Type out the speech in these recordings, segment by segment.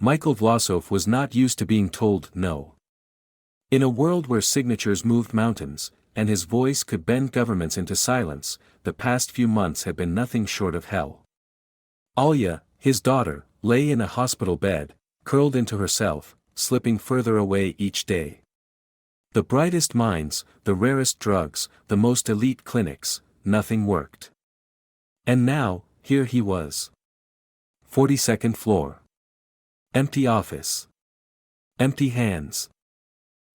Michael Vlasov was not used to being told no. In a world where signatures moved mountains, and his voice could bend governments into silence, the past few months had been nothing short of hell. Alya, his daughter, lay in a hospital bed, curled into herself, slipping further away each day. The brightest minds, the rarest drugs, the most elite clinics, nothing worked. And now, here he was. 42nd floor. Empty office. Empty hands.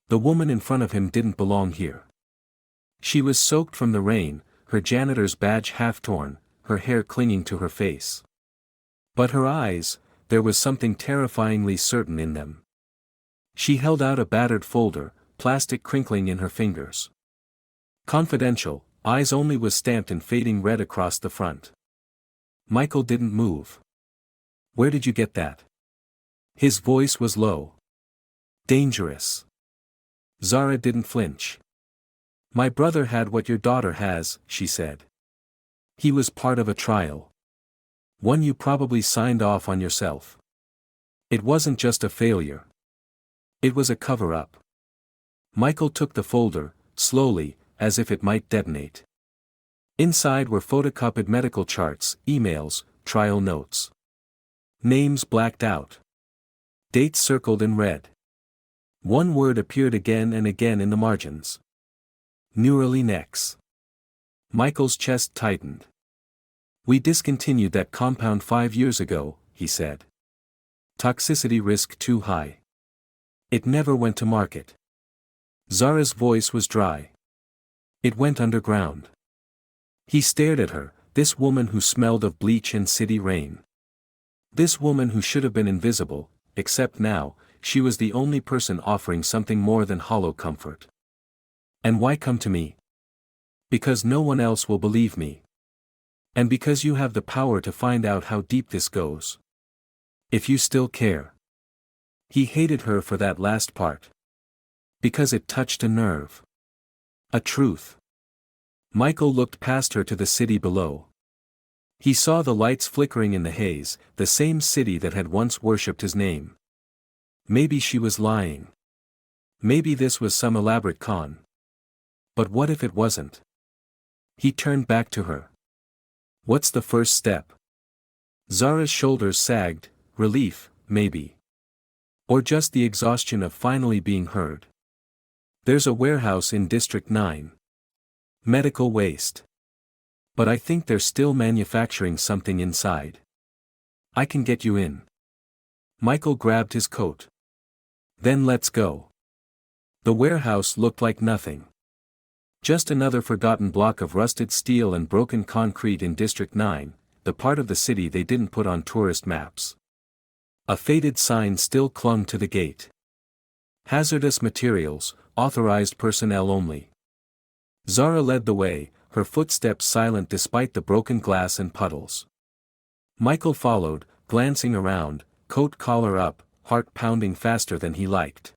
The woman in front of him didn't belong here. She was soaked from the rain, her janitor's badge half torn, her hair clinging to her face. But her eyes, there was something terrifyingly certain in them. She held out a battered folder, plastic crinkling in her fingers. Confidential, eyes only was stamped in fading red across the front. Michael didn't move. Where did you get that? His voice was low. Dangerous. Zara didn't flinch. My brother had what your daughter has, she said. He was part of a trial. One you probably signed off on yourself. It wasn't just a failure. It was a cover-up. Michael took the folder, slowly, as if it might detonate. Inside were photocopied medical charts, emails, trial notes. Names blacked out. Dates circled in red. One word appeared again and again in the margins. Millionaire'S. Michael's chest tightened. We discontinued that compound 5 years ago, he said. Toxicity risk too high. It never went to market. Zara's voice was dry. It went underground. He stared at her, this woman who smelled of bleach and city rain. This woman who should have been invisible, except now, she was the only person offering something more than hollow comfort. And why come to me? Because no one else will believe me. And because you have the power to find out how deep this goes. If you still care. He hated her for that last part. Because it touched a nerve. A truth. Michael looked past her to the city below. He saw the lights flickering in the haze, the same city that had once worshipped his name. Maybe she was lying. Maybe this was some elaborate con. But what if it wasn't? He turned back to her. What's the first step? Zara's shoulders sagged, relief, maybe. Or just the exhaustion of finally being heard. There's a warehouse in District 9. Medical waste. But I think they're still manufacturing something inside. I can get you in. Michael grabbed his coat. Then let's go. The warehouse looked like nothing. Just another forgotten block of rusted steel and broken concrete in District 9, the part of the city they didn't put on tourist maps. A faded sign still clung to the gate. Hazardous materials, authorized personnel only. Zara led the way, her footsteps silent despite the broken glass and puddles. Michael followed, glancing around, coat collar up, heart pounding faster than he liked.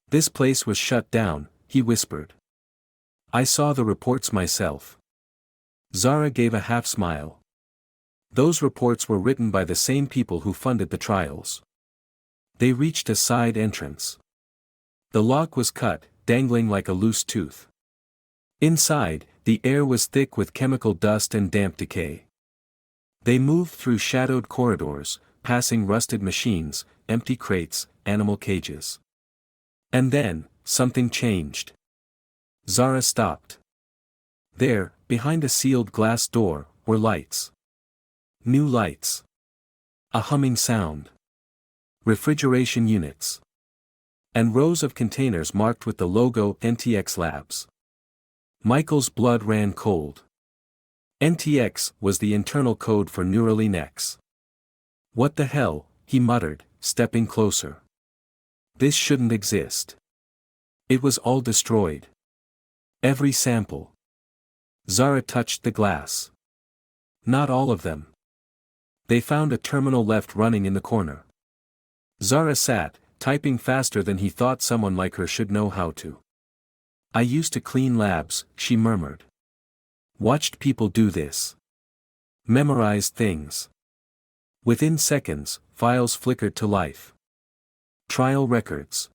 This place was shut down, he whispered. I saw the reports myself. Zara gave a half smile. Those reports were written by the same people who funded the trials. They reached a side entrance. The lock was cut, dangling like a loose tooth. Inside, the air was thick with chemical dust and damp decay. They moved through shadowed corridors, passing rusted machines, empty crates, animal cages. And then, something changed. Zara stopped. There, behind a sealed glass door, were lights. New lights. A humming sound. Refrigeration units. And rows of containers marked with the logo NTX Labs. Michael's blood ran cold. NTX was the internal code for Millionaire'S. What the hell, he muttered, stepping closer. This shouldn't exist. It was all destroyed. Every sample. Zara touched the glass. Not all of them. They found a terminal left running in the corner. Zara sat, typing faster than he thought someone like her should know how to. I used to clean labs, she murmured. Watched people do this. Memorized things. Within seconds, files flickered to life. Trial records.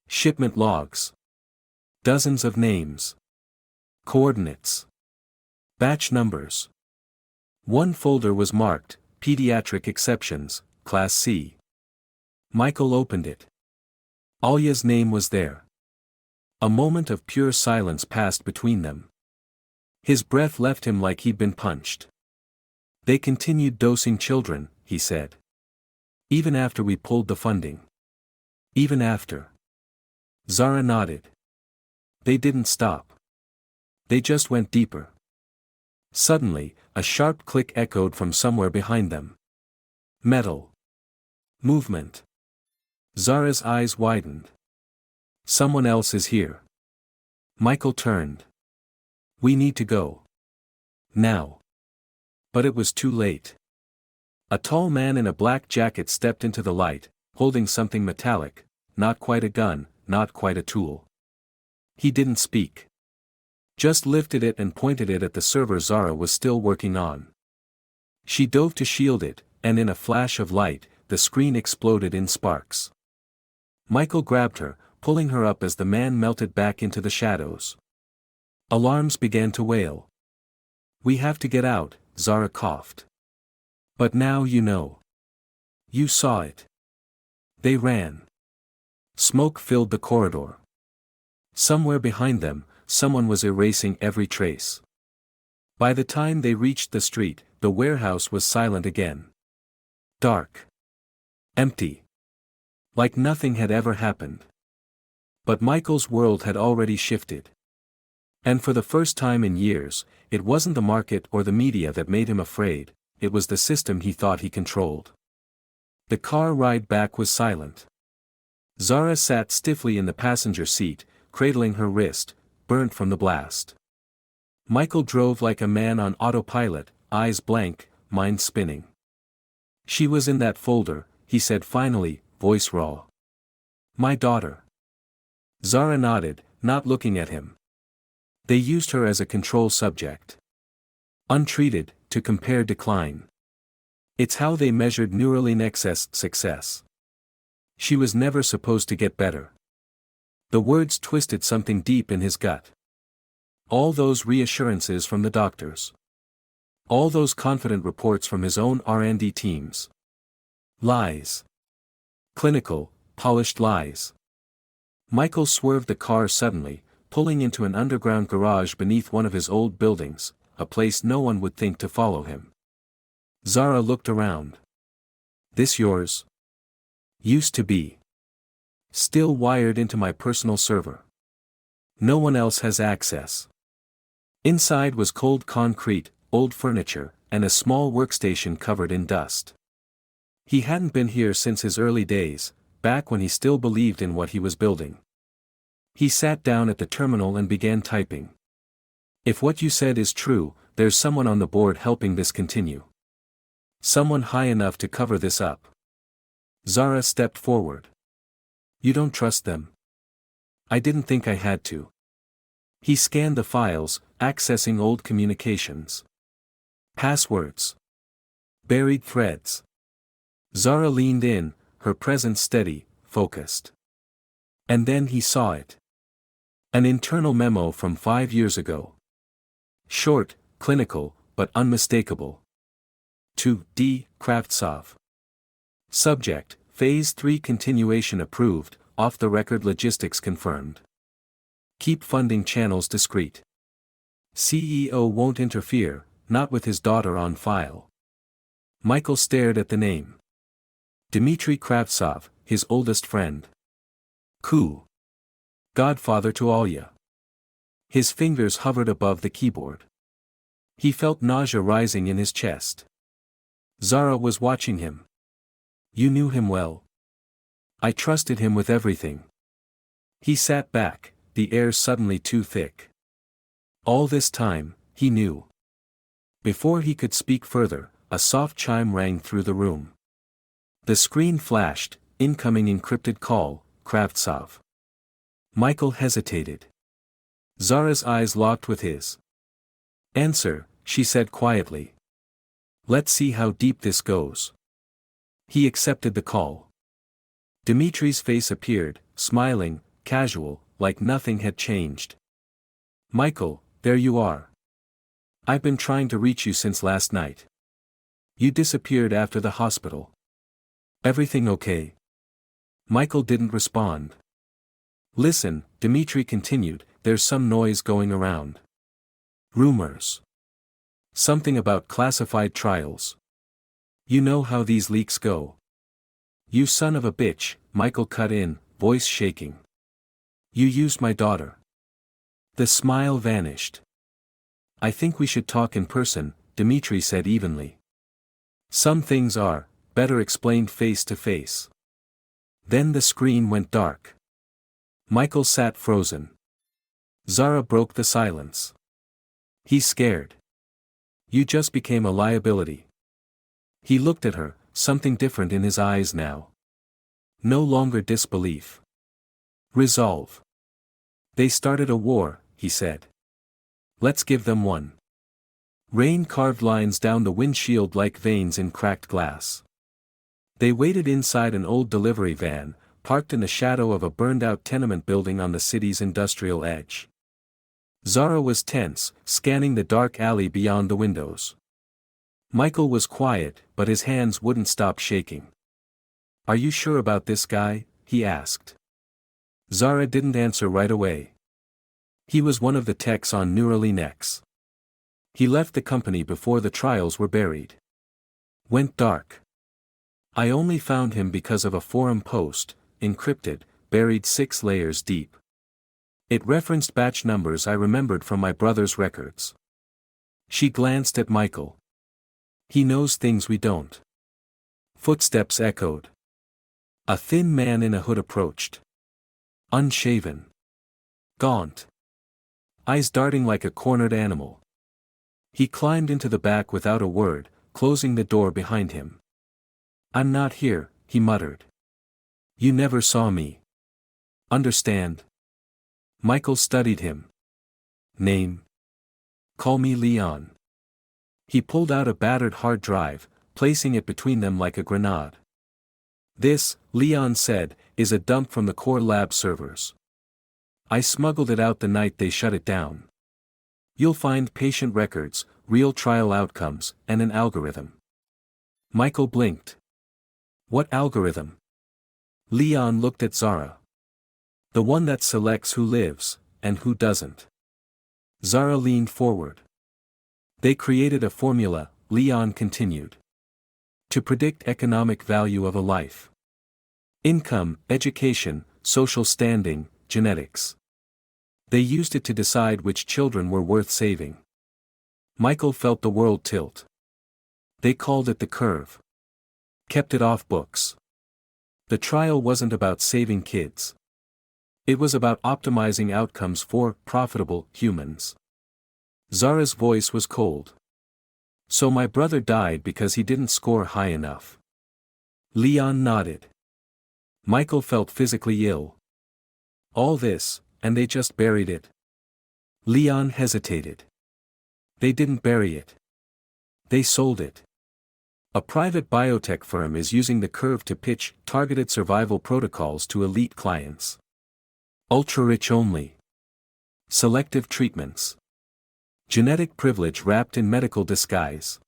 Shipment logs. Dozens of names. Coordinates. Batch numbers. One folder was marked, Pediatric Exceptions, Class C. Michael opened it. Alya's name was there. A moment of pure silence passed between them. His breath left him like he'd been punched. They continued dosing children, he said. Even after we pulled the funding. Even after. Zara nodded. They didn't stop. They just went deeper. Suddenly, a sharp click echoed from somewhere behind them. Metal. Movement. Zara's eyes widened. Someone else is here. Michael turned. We need to go. Now. But it was too late. A tall man in a black jacket stepped into the light, holding something metallic, not quite a gun, not quite a tool. He didn't speak. Just lifted it and pointed it at the server Zara was still working on. She dove to shield it, and in a flash of light, the screen exploded in sparks. Michael grabbed her, pulling her up as the man melted back into the shadows. Alarms began to wail. We have to get out, Zara coughed. But now you know. You saw it. They ran. Smoke filled the corridor. Somewhere behind them, someone was erasing every trace. By the time they reached the street, the warehouse was silent again. Dark. Empty. Like nothing had ever happened. But Michael's world had already shifted. And for the first time in years, it wasn't the market or the media that made him afraid, it was the system he thought he controlled. The car ride back was silent. Zara sat stiffly in the passenger seat, cradling her wrist, burnt from the blast. Michael drove like a man on autopilot, eyes blank, mind spinning. She was in that folder, he said finally, voice raw. My daughter. Zara nodded, not looking at him. They used her as a control subject. Untreated, to compare decline. It's how they measured Neuralinex's success. She was never supposed to get better. The words twisted something deep in his gut. All those reassurances from the doctors. All those confident reports from his own R&D teams. Lies. Clinical, polished lies. Michael swerved the car suddenly, pulling into an underground garage beneath one of his old buildings, a place no one would think to follow him. Zara looked around. This yours? Used to be. Still wired into my personal server. No one else has access. Inside was cold concrete, old furniture, and a small workstation covered in dust. He hadn't been here since his early days, back when he still believed in what he was building. He sat down at the terminal and began typing. If what you said is true, there's someone on the board helping this continue. Someone high enough to cover this up. Zara stepped forward. You don't trust them? I didn't think I had to. He scanned the files, accessing old communications. Passwords. Buried threads. Zara leaned in, her presence steady, focused. And then he saw it. An internal memo from 5 years ago. Short, clinical, but unmistakable. To D. Kravtsov. Subject, Phase 3 continuation approved, off-the-record logistics confirmed. Keep funding channels discreet. CEO won't interfere, not with his daughter on file. Michael stared at the name. Dmitry Kravtsov, his oldest friend. Coup. Godfather to Alya. His fingers hovered above the keyboard. He felt nausea rising in his chest. Zara was watching him. You knew him well. I trusted him with everything. He sat back, the air suddenly too thick. All this time, he knew. Before he could speak further, a soft chime rang through the room. The screen flashed, incoming encrypted call, Kravtsov. Michael hesitated. Zara's eyes locked with his. Answer, she said quietly. Let's see how deep this goes. He accepted the call. Dimitri's face appeared, smiling, casual, like nothing had changed. "Michael, there you are. I've been trying to reach you since last night. You disappeared after the hospital. Everything okay?" Michael didn't respond. "Listen," Dimitri continued, "there's some noise going around. Rumors. Something about classified trials. You know how these leaks go." "You son of a bitch," Michael cut in, voice shaking. "You used my daughter." The smile vanished. "I think we should talk in person," Dimitri said evenly. "Some things are better explained face to face." Then the screen went dark. Michael sat frozen. Zara broke the silence. "He's scared. You just became a liability." He looked at her, something different in his eyes now. No longer disbelief. Resolve. "They started a war," he said. "Let's give them one." Rain carved lines down the windshield like veins in cracked glass. They waited inside an old delivery van, parked in the shadow of a burned-out tenement building on the city's industrial edge. Zara was tense, scanning the dark alley beyond the windows. Michael was quiet, but his hands wouldn't stop shaking. "Are you sure about this guy?" he asked. Zara didn't answer right away. "He was one of the techs on Millionaire'S. He left the company before the trials were buried. Went dark. I only found him because of a forum post, encrypted, buried 6 layers deep. It referenced batch numbers I remembered from my brother's records." She glanced at Michael. "He knows things we don't." Footsteps echoed. A thin man in a hood approached. Unshaven. Gaunt. Eyes darting like a cornered animal. He climbed into the back without a word, closing the door behind him. "I'm not here," he muttered. "You never saw me. Understand?" Michael studied him. "Name?" "Call me Leon." He pulled out a battered hard drive, placing it between them like a grenade. "This," Leon said, "is a dump from the core lab servers. I smuggled it out the night they shut it down. You'll find patient records, real trial outcomes, and an algorithm." Michael blinked. "What algorithm?" Leon looked at Zara. "The one that selects who lives, and who doesn't." Zara leaned forward. "They created a formula," Leon continued, "to predict economic value of a life. Income, education, social standing, genetics. They used it to decide which children were worth saving." Michael felt the world tilt. "They called it the curve. Kept it off books. The trial wasn't about saving kids. It was about optimizing outcomes for profitable humans." Zara's voice was cold. "So my brother died because he didn't score high enough." Leon nodded. Michael felt physically ill. "All this, and they just buried it?" Leon hesitated. "They didn't bury it. They sold it. A private biotech firm is using the curve to pitch targeted survival protocols to elite clients. Ultra-rich only. Selective treatments. Genetic privilege wrapped in medical disguise."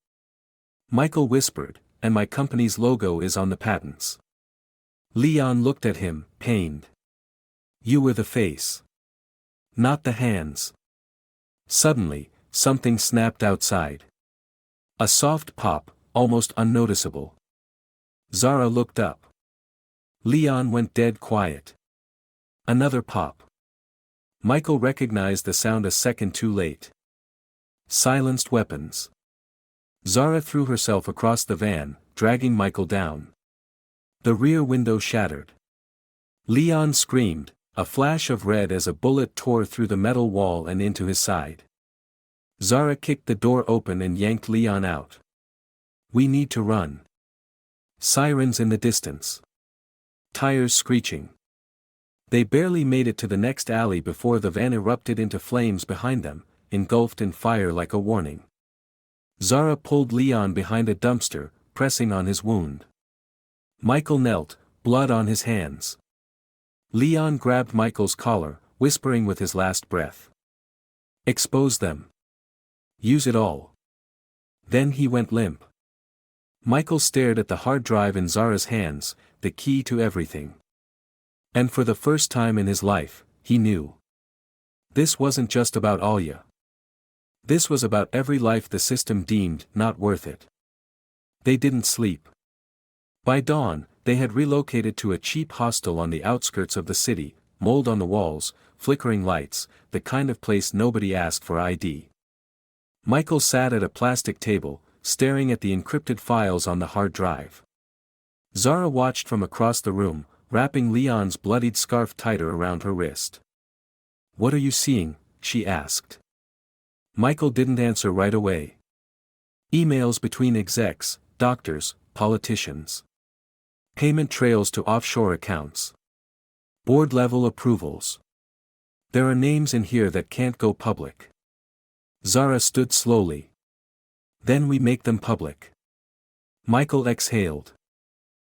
Michael whispered, "And my company's logo is on the patents." Leon looked at him, pained. "You were the face. Not the hands." Suddenly, something snapped outside. A soft pop, almost unnoticeable. Zara looked up. Leon went dead quiet. Another pop. Michael recognized the sound a second too late. Silenced weapons. Zara threw herself across the van, dragging Michael down. The rear window shattered. Leon screamed, a flash of red as a bullet tore through the metal wall and into his side. Zara kicked the door open and yanked Leon out. "We need to run." Sirens in the distance. Tires screeching. They barely made it to the next alley before the van erupted into flames behind them, engulfed in fire like a warning. Zara pulled Leon behind a dumpster, pressing on his wound. Michael knelt, blood on his hands. Leon grabbed Michael's collar, whispering with his last breath. Expose them. Use it all. Then he went limp. Michael stared at the hard drive in Zara's hands, the key to everything. And for the first time in his life, he knew. This wasn't just about Alya. This was about every life the system deemed not worth it. They didn't sleep. By dawn, they had relocated to a cheap hostel on the outskirts of the city, mold on the walls, flickering lights, the kind of place nobody asked for ID. Michael sat at a plastic table, staring at the encrypted files on the hard drive. Zara watched from across the room, wrapping Leon's bloodied scarf tighter around her wrist. "What are you seeing?" she asked. Michael didn't answer right away. Emails between execs, doctors, politicians. Payment trails to offshore accounts. Board-level approvals. There are names in here that can't go public. Zara stood slowly. Then we make them public. Michael exhaled.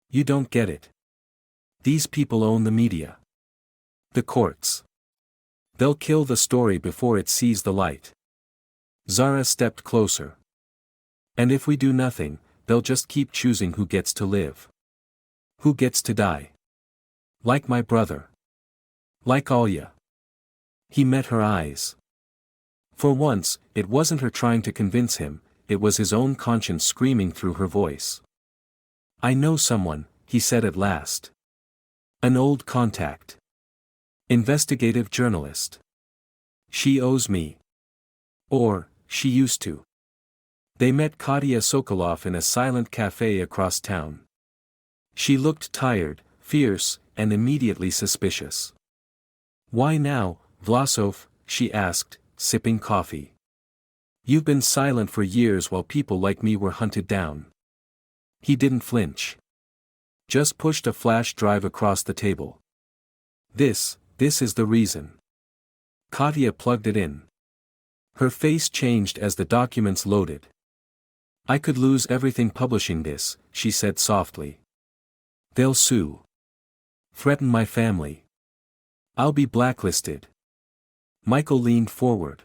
You don't get it. These people own the media. The courts. They'll kill the story before it sees the light. Zara stepped closer. And if we do nothing, they'll just keep choosing who gets to live. Who gets to die. Like my brother. Like Alya. He met her eyes. For once, it wasn't her trying to convince him, it was his own conscience screaming through her voice. I know someone, he said at last. An old contact. Investigative journalist. She owes me. Or, she used to. They met Katya Sokolov in a silent cafe across town. She looked tired, fierce, and immediately suspicious. Why now, Vlasov? She asked, sipping coffee. You've been silent for years while people like me were hunted down. He didn't flinch. Just pushed a flash drive across the table. This is the reason. Katya plugged it in. Her face changed as the documents loaded. I could lose everything publishing this, she said softly. They'll sue. Threaten my family. I'll be blacklisted. Michael leaned forward.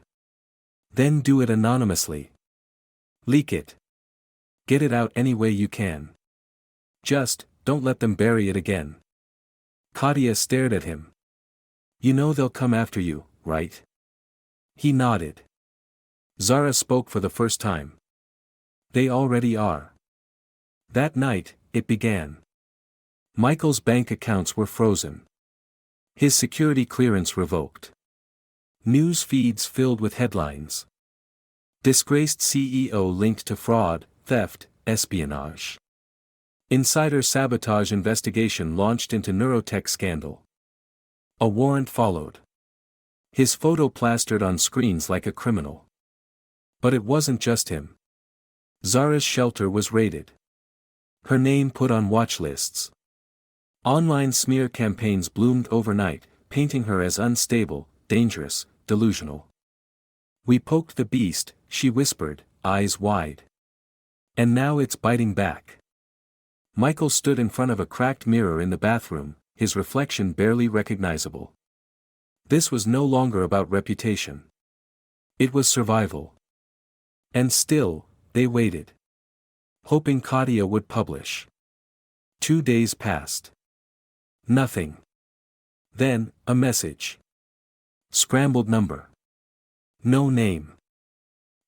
Then do it anonymously. Leak it. Get it out any way you can. Just, don't let them bury it again. Katya stared at him. You know they'll come after you, right? He nodded. Zara spoke for the first time. They already are. That night, it began. Michael's bank accounts were frozen. His security clearance revoked. News feeds filled with headlines. Disgraced CEO linked to fraud, theft, espionage. Insider sabotage investigation launched into neurotech scandal. A warrant followed. His photo plastered on screens like a criminal. But it wasn't just him. Zara's shelter was raided. Her name put on watch lists. Online smear campaigns bloomed overnight, painting her as unstable, dangerous, delusional. We poked the beast, she whispered, eyes wide. And now it's biting back. Michael stood in front of a cracked mirror in the bathroom, his reflection barely recognizable. This was no longer about reputation. It was survival. And still, they waited. Hoping Katya would publish. 2 days passed. Nothing. Then, a message. Scrambled number. No name.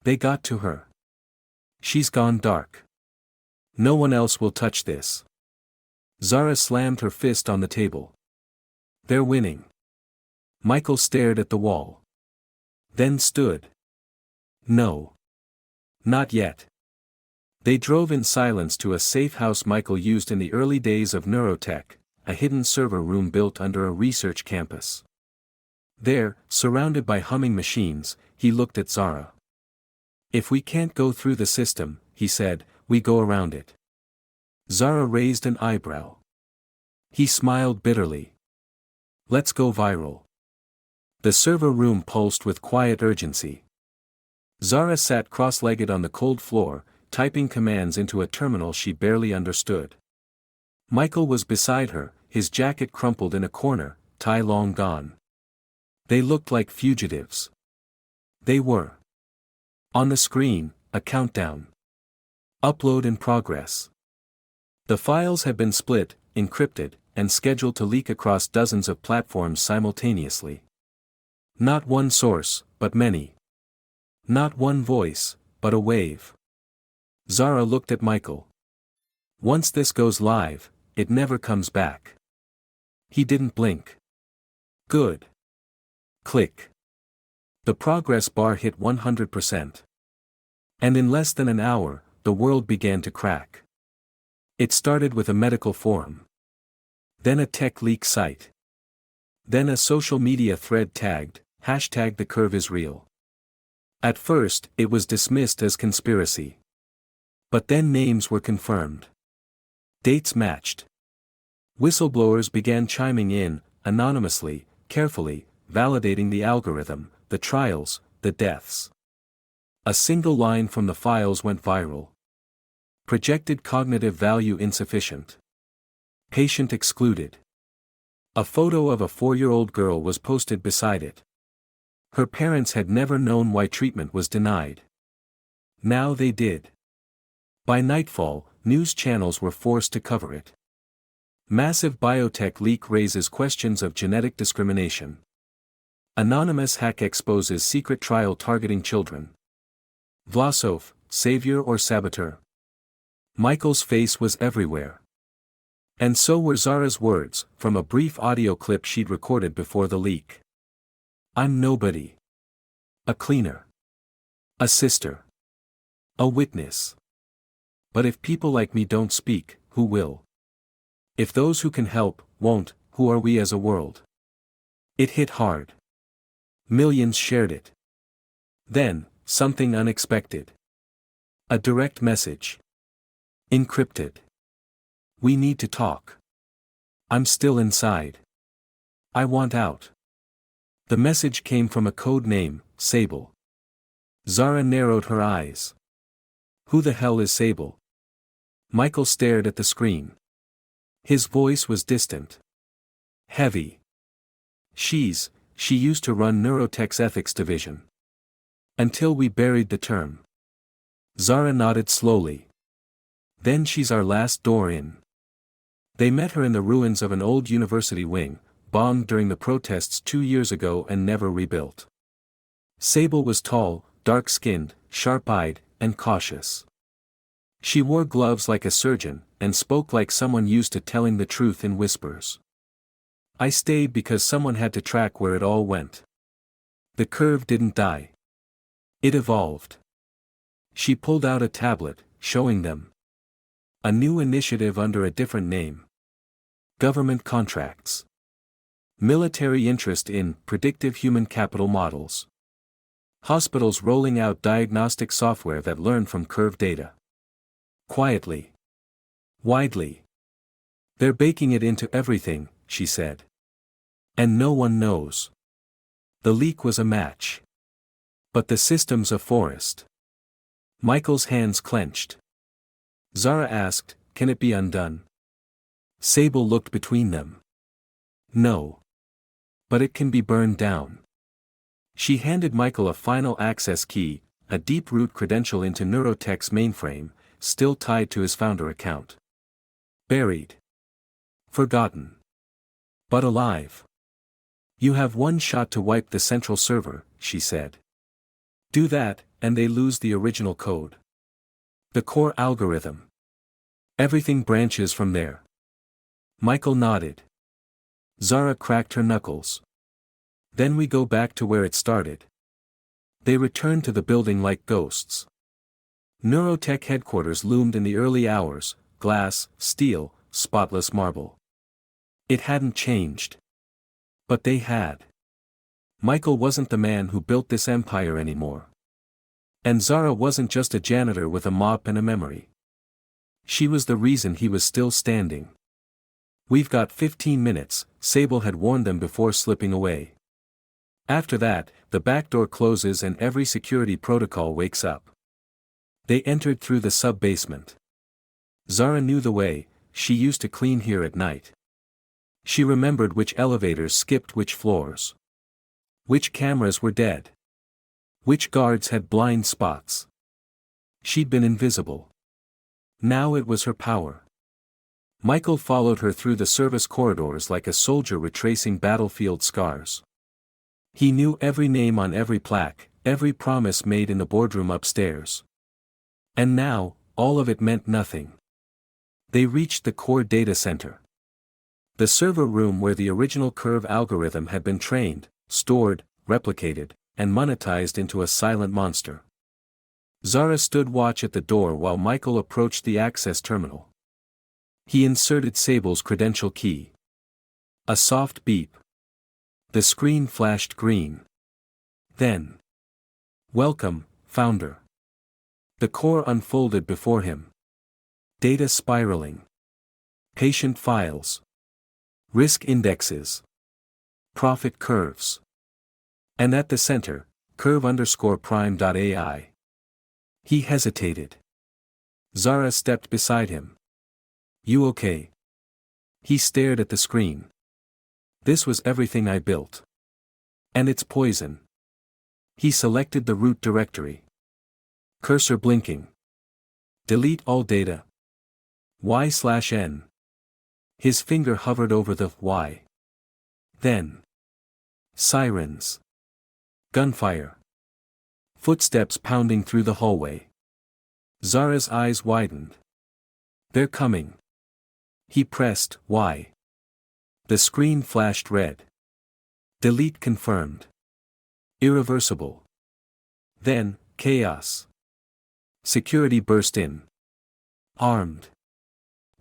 They got to her. She's gone dark. No one else will touch this. Zara slammed her fist on the table. They're winning. Michael stared at the wall. Then stood. No. Not yet. They drove in silence to a safe house Michael used in the early days of neurotech, a hidden server room built under a research campus. There, surrounded by humming machines, he looked at Zara. If we can't go through the system, he said, we go around it. Zara raised an eyebrow. He smiled bitterly. Let's go viral. The server room pulsed with quiet urgency. Zara sat cross-legged on the cold floor, typing commands into a terminal she barely understood. Michael was beside her, his jacket crumpled in a corner, tie long gone. They looked like fugitives. They were. On the screen, a countdown. Upload in progress. The files had been split, encrypted, and scheduled to leak across dozens of platforms simultaneously. Not one source, but many. Not one voice, but a wave. Zara looked at Michael. Once this goes live, it never comes back. He didn't blink. Good. Click. The progress bar hit 100%. And in less than an hour, the world began to crack. It started with a medical forum. Then a tech leak site. Then a social media thread tagged, #The curve is real. At first, it was dismissed as conspiracy. But then names were confirmed. Dates matched. Whistleblowers began chiming in, anonymously, carefully, validating the algorithm, the trials, the deaths. A single line from the files went viral. Projected cognitive value insufficient. Patient excluded. A photo of a 4-year-old girl was posted beside it. Her parents had never known why treatment was denied. Now they did. By nightfall, news channels were forced to cover it. Massive biotech leak raises questions of genetic discrimination. Anonymous hack exposes secret trial targeting children. Vlasov, savior or saboteur? Michael's face was everywhere. And so were Zara's words, from a brief audio clip she'd recorded before the leak. I'm nobody. A cleaner. A sister. A witness. But if people like me don't speak, who will? If those who can help, won't, who are we as a world? It hit hard. Millions shared it. Then, something unexpected. A direct message. Encrypted. We need to talk. I'm still inside. I want out. The message came from a code name, Sable. Zara narrowed her eyes. Who the hell is Sable? Michael stared at the screen. His voice was distant. Heavy. She used to run Neurotech's ethics division. Until we buried the term. Zara nodded slowly. Then she's our last door in. They met her in the ruins of an old university wing, bombed during the protests 2 years ago and never rebuilt. Sable was tall, dark-skinned, sharp-eyed, and cautious. She wore gloves like a surgeon, and spoke like someone used to telling the truth in whispers. I stayed because someone had to track where it all went. The curve didn't die. It evolved. She pulled out a tablet, showing them. A new initiative under a different name. Government contracts. Military interest in predictive human capital models. Hospitals rolling out diagnostic software that learn from curve data. Quietly. Widely. They're baking it into everything, she said. And no one knows. The leak was a match. But the system's a forest. Michael's hands clenched. Zara asked, can it be undone? Sable looked between them. No. But it can be burned down. She handed Michael a final access key, a deep-root credential into Neurotech's mainframe, still tied to his founder account. Buried. Forgotten. But alive. You have one shot to wipe the central server, she said. Do that, and they lose the original code. The core algorithm. Everything branches from there. Michael nodded. Zara cracked her knuckles. Then we go back to where it started. They returned to the building like ghosts. Neurotech headquarters loomed in the early hours, glass, steel, spotless marble. It hadn't changed. But they had. Michael wasn't the man who built this empire anymore. And Zara wasn't just a janitor with a mop and a memory. She was the reason he was still standing. We've got 15 minutes, Sable had warned them before slipping away. After that, the back door closes and every security protocol wakes up. They entered through the sub-basement. Zara knew the way, she used to clean here at night. She remembered which elevators skipped which floors. Which cameras were dead. Which guards had blind spots. She'd been invisible. Now it was her power. Michael followed her through the service corridors like a soldier retracing battlefield scars. He knew every name on every plaque, every promise made in the boardroom upstairs. And now, all of it meant nothing. They reached the core data center. The server room where the original curve algorithm had been trained, stored, replicated, and monetized into a silent monster. Zara stood watch at the door while Michael approached the access terminal. He inserted Sable's credential key. A soft beep. The screen flashed green. Then. Welcome, Founder. The core unfolded before him. Data spiraling. Patient files. Risk indexes. Profit curves. And at the center, curve_prime.ai. He hesitated. Zara stepped beside him. You okay? He stared at the screen. This was everything I built. And it's poison. He selected the root directory. Cursor blinking. Delete all data. Y/N. His finger hovered over the Y. Then. Sirens. Gunfire. Footsteps pounding through the hallway. Zara's eyes widened. They're coming. He pressed Y. The screen flashed red. Delete confirmed. Irreversible. Then, chaos. Security burst in. Armed.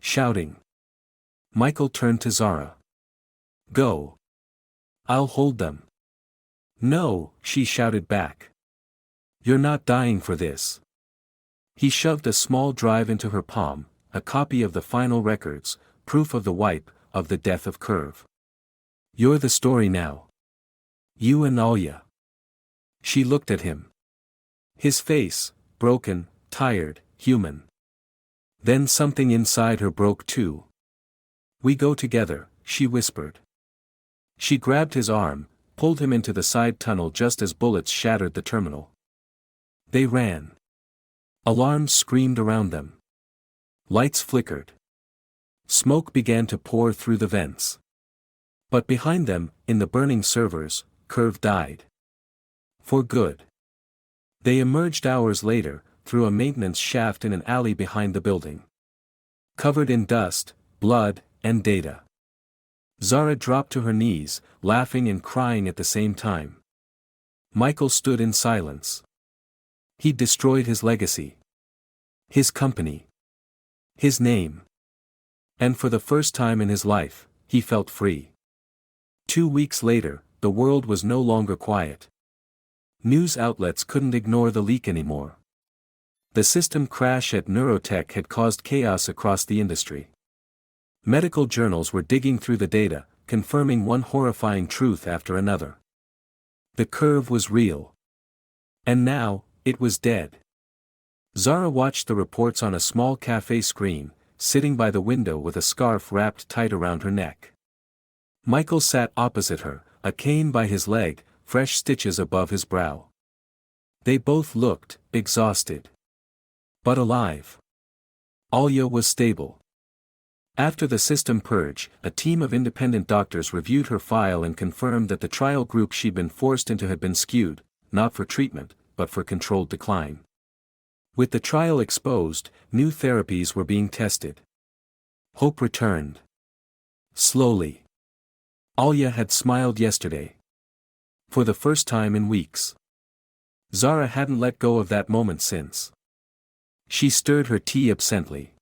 Shouting. Michael turned to Zara. Go. I'll hold them. No, she shouted back. You're not dying for this. He shoved a small drive into her palm, a copy of the final records, proof of the wipe, of the death of Curve. You're the story now. You and Alia. She looked at him. His face, broken, tired, human. Then something inside her broke too. We go together, she whispered. She grabbed his arm, pulled him into the side tunnel just as bullets shattered the terminal. They ran. Alarms screamed around them. Lights flickered. Smoke began to pour through the vents. But behind them, in the burning servers, Curve died. For good. They emerged hours later, through a maintenance shaft in an alley behind the building. Covered in dust, blood, and data. Zara dropped to her knees, laughing and crying at the same time. Michael stood in silence. He'd destroyed his legacy. His company. His name. And for the first time in his life, he felt free. 2 weeks later, the world was no longer quiet. News outlets couldn't ignore the leak anymore. The system crash at Neurotech had caused chaos across the industry. Medical journals were digging through the data, confirming one horrifying truth after another. The curve was real. And now, it was dead. Zara watched the reports on a small cafe screen, sitting by the window with a scarf wrapped tight around her neck. Michael sat opposite her, a cane by his leg, fresh stitches above his brow. They both looked exhausted. But alive. Alia was stable. After the system purge, a team of independent doctors reviewed her file and confirmed that the trial group she'd been forced into had been skewed, not for treatment, but for controlled decline. With the trial exposed, new therapies were being tested. Hope returned. Slowly. Alia had smiled yesterday. For the first time in weeks. Zara hadn't let go of that moment since. She stirred her tea absently.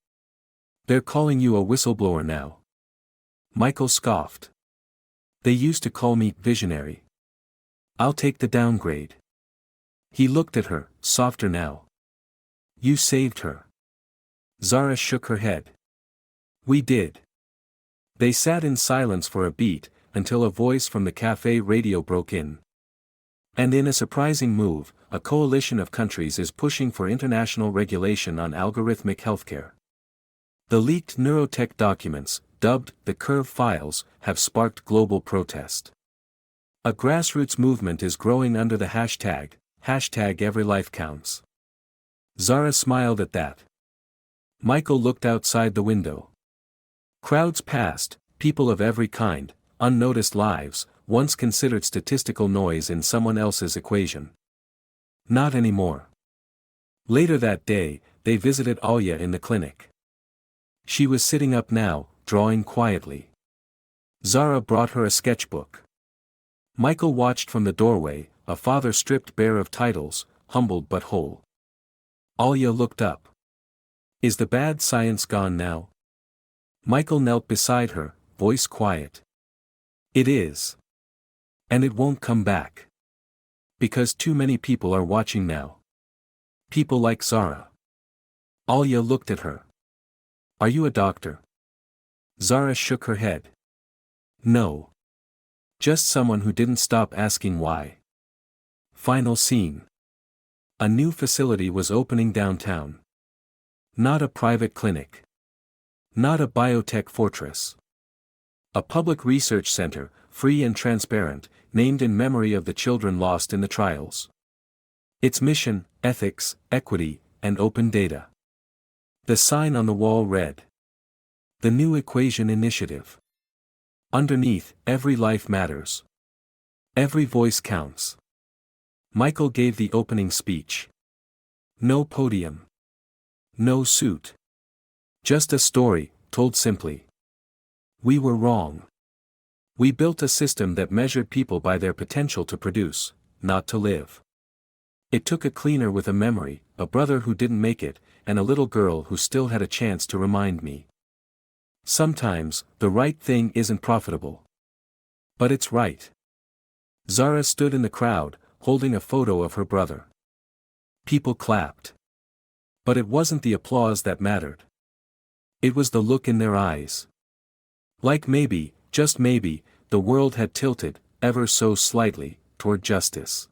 They're calling you a whistleblower now. Michael scoffed. They used to call me visionary. I'll take the downgrade. He looked at her, softer now. You saved her. Zara shook her head. We did. They sat in silence for a beat, until a voice from the cafe radio broke in. And in a surprising move, a coalition of countries is pushing for international regulation on algorithmic healthcare. The leaked neurotech documents, dubbed the Curve Files, have sparked global protest. A grassroots movement is growing under the hashtag #EveryLifeCounts. Zara smiled at that. Michael looked outside the window. Crowds passed, people of every kind, unnoticed lives, once considered statistical noise in someone else's equation. Not anymore. Later that day, they visited Alya in the clinic. She was sitting up now, drawing quietly. Zara brought her a sketchbook. Michael watched from the doorway, a father stripped bare of titles, humbled but whole. Alya looked up. Is the bad science gone now? Michael knelt beside her, voice quiet. It is. And it won't come back. Because too many people are watching now. People like Zara. Alya looked at her. Are you a doctor? Zara shook her head. No. Just someone who didn't stop asking why. Final scene. A new facility was opening downtown. Not a private clinic. Not a biotech fortress. A public research center, free and transparent, named in memory of the children lost in the trials. Its mission, ethics, equity, and open data. The sign on the wall read. The New Equation Initiative. Underneath, every life matters. Every voice counts. Michael gave the opening speech. No podium. No suit. Just a story, told simply. We were wrong. We built a system that measured people by their potential to produce, not to live. It took a cleaner with a memory, a brother who didn't make it, and a little girl who still had a chance to remind me. Sometimes, the right thing isn't profitable. But it's right. Zara stood in the crowd, holding a photo of her brother. People clapped. But it wasn't the applause that mattered. It was the look in their eyes. Like maybe, just maybe, the world had tilted, ever so slightly, toward justice.